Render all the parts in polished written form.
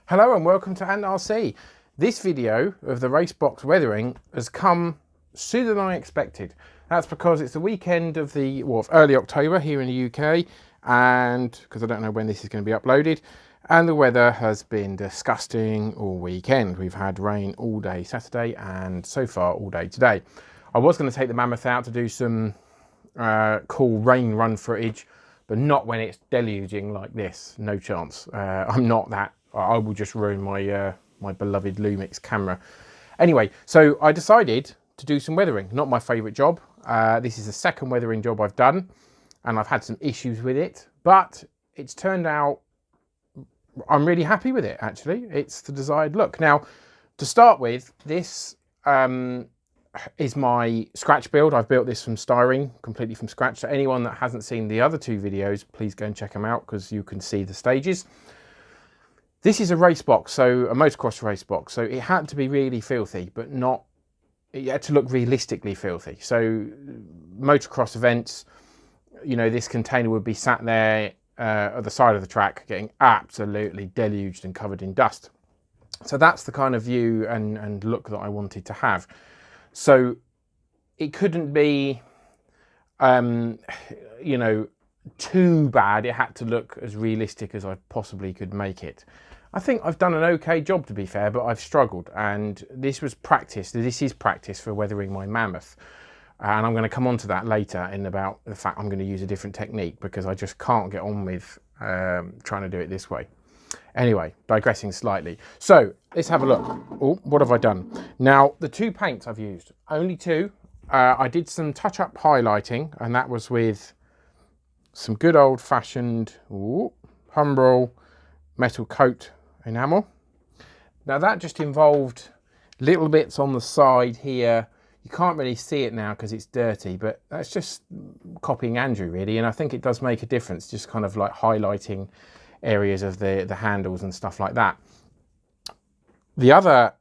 Hello and welcome to RC. This video of the race box weathering has come sooner than I expected. That's because it's the weekend of early October here in the UK, and because I don't know when this is going to be uploaded, and the weather has been disgusting all weekend. We've had rain all day Saturday and so far all day today. I was going to take the Mammoth out to do some cool rain run footage, but not when it's deluging like this. No chance. I'm not that. I will just ruin my my beloved Lumix camera. Anyway, so I decided to do some weathering. Not my favourite job. This is the second weathering job I've done, and I've had some issues with it, but it's turned out I'm really happy with it, actually. It's the desired look. Now, to start with, this is my scratch build. I've built this from styrene, completely from scratch. So anyone that hasn't seen the other two videos, please go and check them out because you can see the stages. This is a race box, so a motocross race box. So it had to be really filthy, but not, it had to look realistically filthy. So motocross events, you know, this container would be sat there at the side of the track getting absolutely deluged and covered in dust. So that's the kind of view and look that I wanted to have. So it couldn't be, you know, too bad. It had to look as realistic as I possibly could make it. I think I've done an okay job, to be fair, but I've struggled, and this was practice. This is practice for weathering my Mammoth, and I'm going to come on to that later in about the fact I'm going to use a different technique because I just can't get on with trying to do it this way. Anyway, digressing slightly. So let's have a look. Oh, what have I done? Now, the two paints I've used, only two. I did some touch-up highlighting, and that was with some good old-fashioned Humbrol metal coat enamel. Now that just involved little bits on the side here. You can't really see it now because it's dirty, but that's just copying Andrew really, and I think it does make a difference, just kind of like highlighting areas of the handles and stuff like that. The other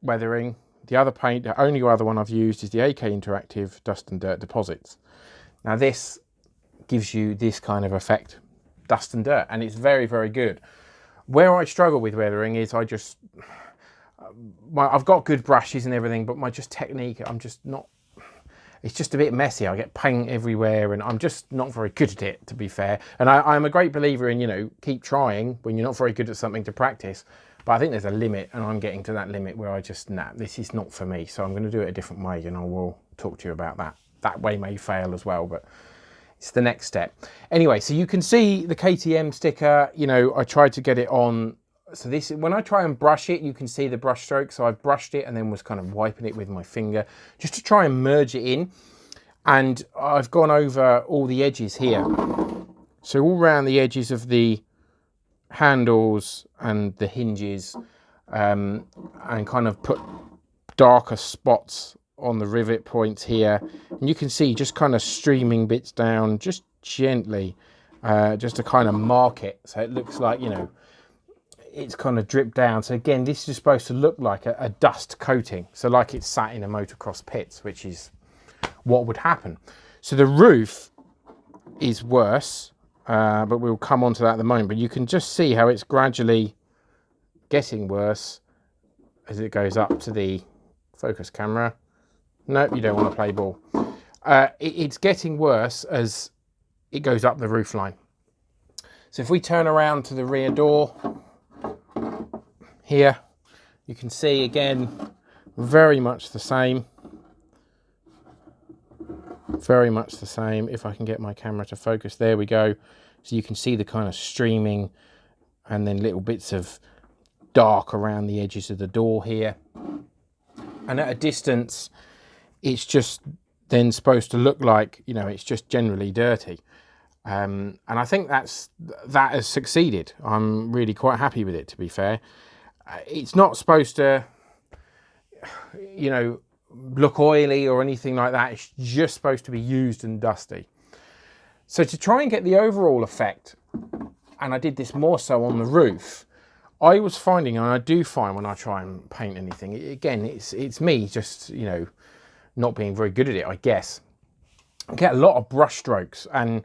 weathering, the other paint, the only other one I've used is the AK Interactive Dust and Dirt Deposits. Now this gives you this kind of effect, dust and dirt, and it's very, very good. Where I struggle with weathering is I've got good brushes and everything, but my technique, I'm just not, it's just a bit messy. I get paint everywhere and I'm just not very good at it, to be fair. And I'm a great believer in, you know, keep trying when you're not very good at something to practice. But I think there's a limit, and I'm getting to that limit where I just, nah, this is not for me. So I'm going to do it a different way, and I will talk to you about that. That way may fail as well, but it's the next step. Anyway, so you can see the KTM sticker, you know, I tried to get it on. So this, when I try and brush it, you can see the brush stroke. So I've brushed it and then was kind of wiping it with my finger just to try and merge it in. And I've gone over all the edges here. So all around the edges of the handles and the hinges, and kind of put darker spots on the rivet points here, and you can see just kind of streaming bits down just gently, just to kind of mark it so it looks like, you know, it's kind of dripped down. So again, this is supposed to look like a dust coating, so like it's sat in a motocross pits, which is what would happen. So the roof is worse, but we'll come on to that in a moment. But you can just see how it's gradually getting worse as it goes up to the focus camera. Nope, you don't want to play ball. It's getting worse as it goes up the roof line. So if we turn around to the rear door here, you can see again, very much the same. Very much the same. If I can get my camera to focus, there we go. So you can see the kind of streaming and then little bits of dark around the edges of the door here. And at a distance, it's just then supposed to look like, you know, it's just generally dirty. And I think that has succeeded. I'm really quite happy with it, to be fair. It's not supposed to, you know, look oily or anything like that. It's just supposed to be used and dusty. So to try and get the overall effect, and I did this more so on the roof, I was finding, and I do find when I try and paint anything, again, it's me just, you know, not being very good at it, I guess. I get a lot of brush strokes, and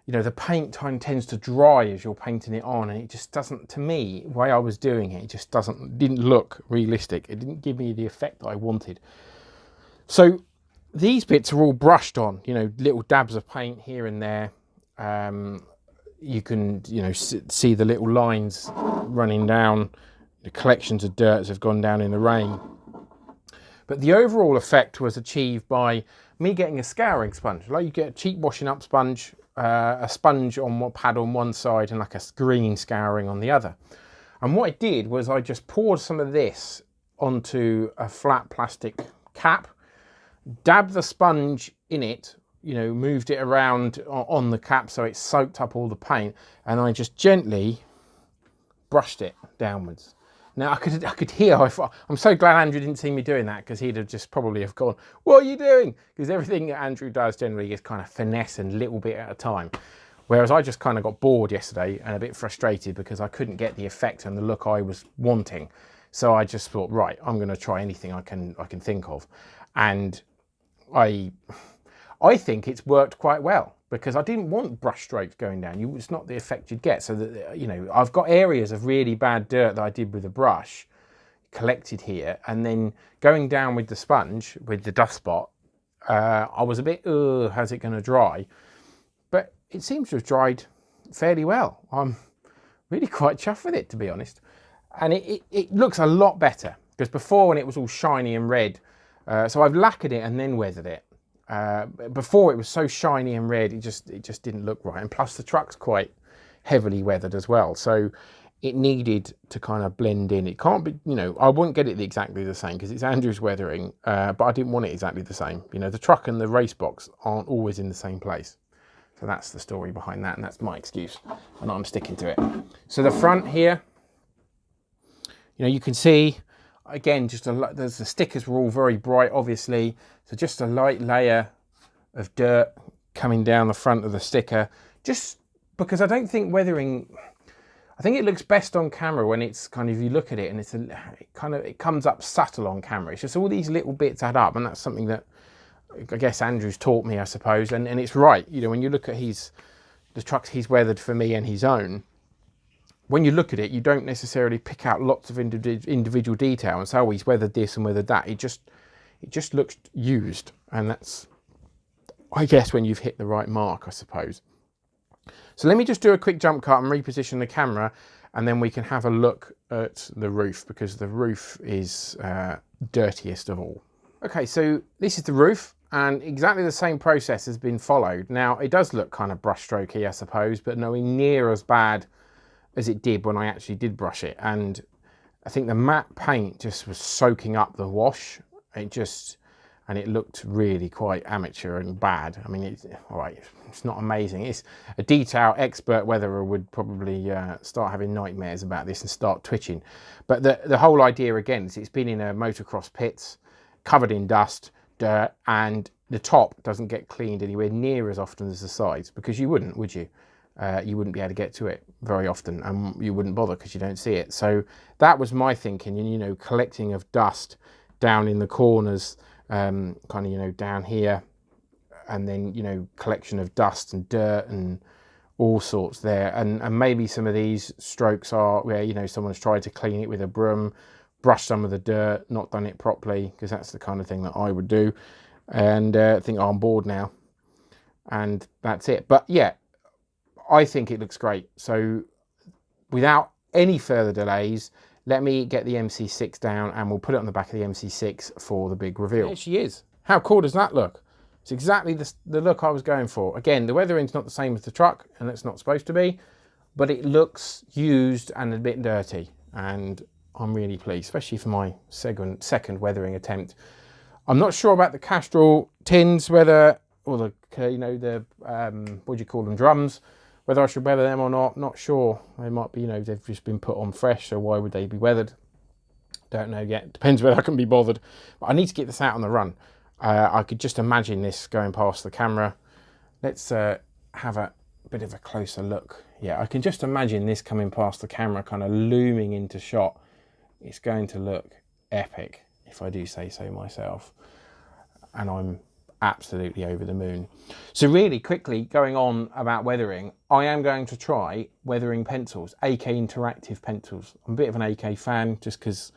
you know, the paint tends to dry as you're painting it on, and it just doesn't, to me, the way I was doing it, it just didn't look realistic. It didn't give me the effect that I wanted. So these bits are all brushed on, you know, little dabs of paint here and there. You can, you know, see the little lines running down, the collections of dirt have gone down in the rain. But the overall effect was achieved by me getting a scouring sponge. Like you get a cheap washing up sponge, a sponge on one pad on one side and like a green scouring on the other. And what I did was I just poured some of this onto a flat plastic cap, dabbed the sponge in it, you know, moved it around on the cap so it soaked up all the paint, and I just gently brushed it downwards. Now I could hear, I'm so glad Andrew didn't see me doing that, because he'd have just probably have gone, what are you doing? Because everything that Andrew does generally is kind of finesse and little bit at a time. Whereas I just kind of got bored yesterday and a bit frustrated because I couldn't get the effect and the look I was wanting. So I just thought, right, I'm going to try anything I can think of. And I think it's worked quite well, because I didn't want brush strokes going down. It's not the effect you'd get. So that, you know, I've got areas of really bad dirt that I did with a brush collected here, and then going down with the sponge with the dust spot, I was a bit, how's it going to dry? But it seems to have dried fairly well. I'm really quite chuffed with it, to be honest. And it looks a lot better, because before, when it was all shiny and red, so I've lacquered it and then weathered it. Before it was so shiny and red, it just didn't look right. And plus the truck's quite heavily weathered as well, so it needed to kind of blend in. It can't be, you know, I wouldn't get it exactly the same because it's Andrew's weathering, but I didn't want it exactly the same. You know, the truck and the race box aren't always in the same place. So that's the story behind that, and that's my excuse, and I'm sticking to it. So the front here, you know, you can see, again, just the stickers were all very bright, obviously. So just a light layer of dirt coming down the front of the sticker, just because I don't think weathering, I think it looks best on camera when it's kind of, you look at it and it comes up subtle on camera. It's just all these little bits add up, and that's something that I guess Andrew's taught me, I suppose, and it's right. You know, when you look at the trucks he's weathered for me and his own, when you look at it, you don't necessarily pick out lots of individual detail and say, oh, he's weathered this and weathered that. It just looks used, and that's, I guess, when you've hit the right mark, I suppose. So let me just do a quick jump cut and reposition the camera, and then we can have a look at the roof, because the roof is dirtiest of all. Okay, so this is the roof, and exactly the same process has been followed. Now, it does look kind of brushstrokey, I suppose, but nowhere near as bad as it did when I actually did brush it. And I think the matte paint just was soaking up the wash. And it looked really quite amateur and bad. I mean, all right, it's not amazing. It's a detail expert weatherer would probably start having nightmares about this and start twitching. But the whole idea, again, is it's been in a motocross pits, covered in dust, dirt, and the top doesn't get cleaned anywhere near as often as the sides, because you wouldn't, would you? You wouldn't be able to get to it very often, and you wouldn't bother because you don't see it. So that was my thinking, and, you know, collecting of dust down in the corners, kind of, you know, down here, and then, you know, collection of dust and dirt and all sorts there. And maybe some of these strokes are where, you know, someone's tried to clean it with a broom, brush some of the dirt, not done it properly, because that's the kind of thing that I would do, and think, oh, I'm bored now, and that's it. But yeah, I think it looks great. So without any further delays, let me get the MC6 down, and we'll put it on the back of the MC6 for the big reveal. There she is. How cool does that look? It's exactly the look I was going for. Again, the weathering's not the same as the truck, and it's not supposed to be, but it looks used and a bit dirty, and I'm really pleased, especially for my second weathering attempt. I'm not sure about the Castrol tins, whether, or the, you know, the, what do you call them, drums, whether I should weather them or not. Not sure. They might be, you know, they've just been put on fresh, so why would they be weathered? Don't know yet. Depends whether I can be bothered. But I need to get this out on the run. I could just imagine this going past the camera. Let's have a bit of a closer look. Yeah, I can just imagine this coming past the camera, kind of looming into shot. It's going to look epic, if I do say so myself. And I'm absolutely over the moon. So really quickly going on about weathering, I am going to try weathering pencils, AK interactive pencils. I'm a bit of an AK fan just because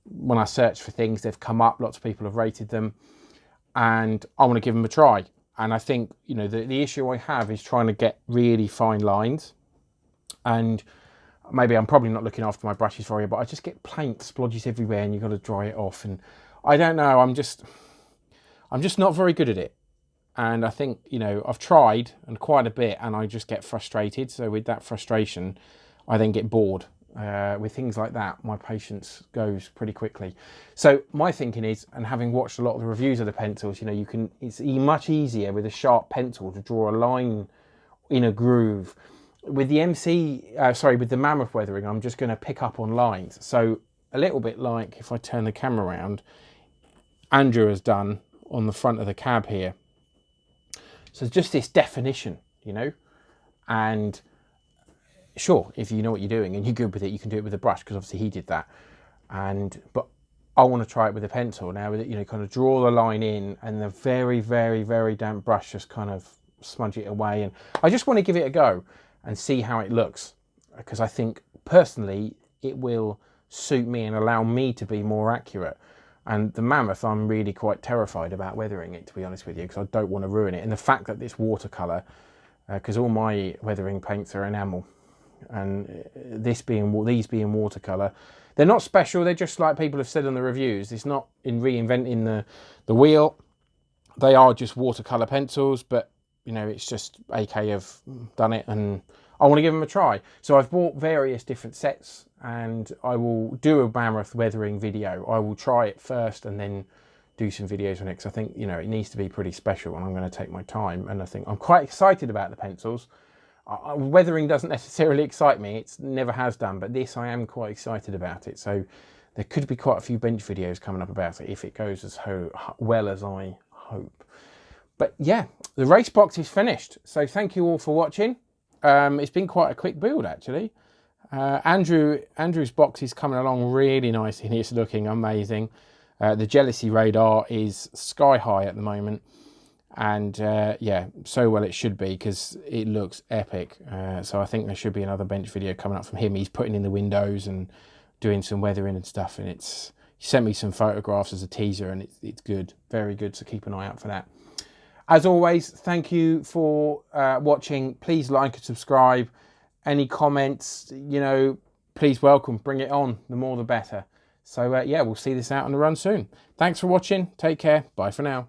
when I search for things, they've come up, lots of people have rated them, and I want to give them a try. And I think, you know, the issue I have is trying to get really fine lines, and maybe I'm probably not looking after my brushes for you, but I just get paint splodges everywhere and you've got to dry it off. And I don't know, I'm just not very good at it. And I think, you know, I've tried and quite a bit and I just get frustrated. So with that frustration, I then get bored. With things like that, my patience goes pretty quickly. So my thinking is, and having watched a lot of the reviews of the pencils, you know, it's much easier with a sharp pencil to draw a line in a groove. With the with the Mammoth weathering, I'm just going to pick up on lines. So a little bit like if I turn the camera around, Andrew has done on the front of the cab here. So just this definition, you know, and sure, if you know what you're doing and you're good with it, you can do it with a brush, because obviously he did that. But I want to try it with a pencil now, with it, you know, kind of draw the line in and the very, very, very damp brush just kind of smudge it away. And I just want to give it a go and see how it looks, because I think personally it will suit me and allow me to be more accurate. And the Mammoth, I'm really quite terrified about weathering it, to be honest with you, because I don't want to ruin it. And the fact that it's watercolour, because all my weathering paints are enamel, and these being watercolour, they're not special. They're just like people have said in the reviews. It's not in reinventing the wheel. They are just watercolour pencils, but you know, it's just AK have done it, and I want to give them a try. So I've bought various different sets, and I will do a Mammoth weathering video. I will try it first and then do some videos on it, because I think, you know, it needs to be pretty special, and I'm going to take my time. And I think I'm quite excited about the pencils. Weathering doesn't necessarily excite me. It never has done, but this, I am quite excited about it. So there could be quite a few bench videos coming up about it if it goes as well as I hope. But yeah, the race box is finished. So thank you all for watching. It's been quite a quick build, actually. Andrew's box is coming along really nicely, and it's looking amazing. The jealousy radar is sky high at the moment, and yeah, so well it should be, because it looks epic. So I think there should be another bench video coming up from him. He's putting in the windows and doing some weathering and stuff, and he sent me some photographs as a teaser, and it's good, very good. So keep an eye out for that. As always, thank you for watching. Please like and subscribe. Any comments, you know, please welcome. Bring it on. The more the better. So yeah, we'll see this out on the run soon. Thanks for watching. Take care. Bye for now.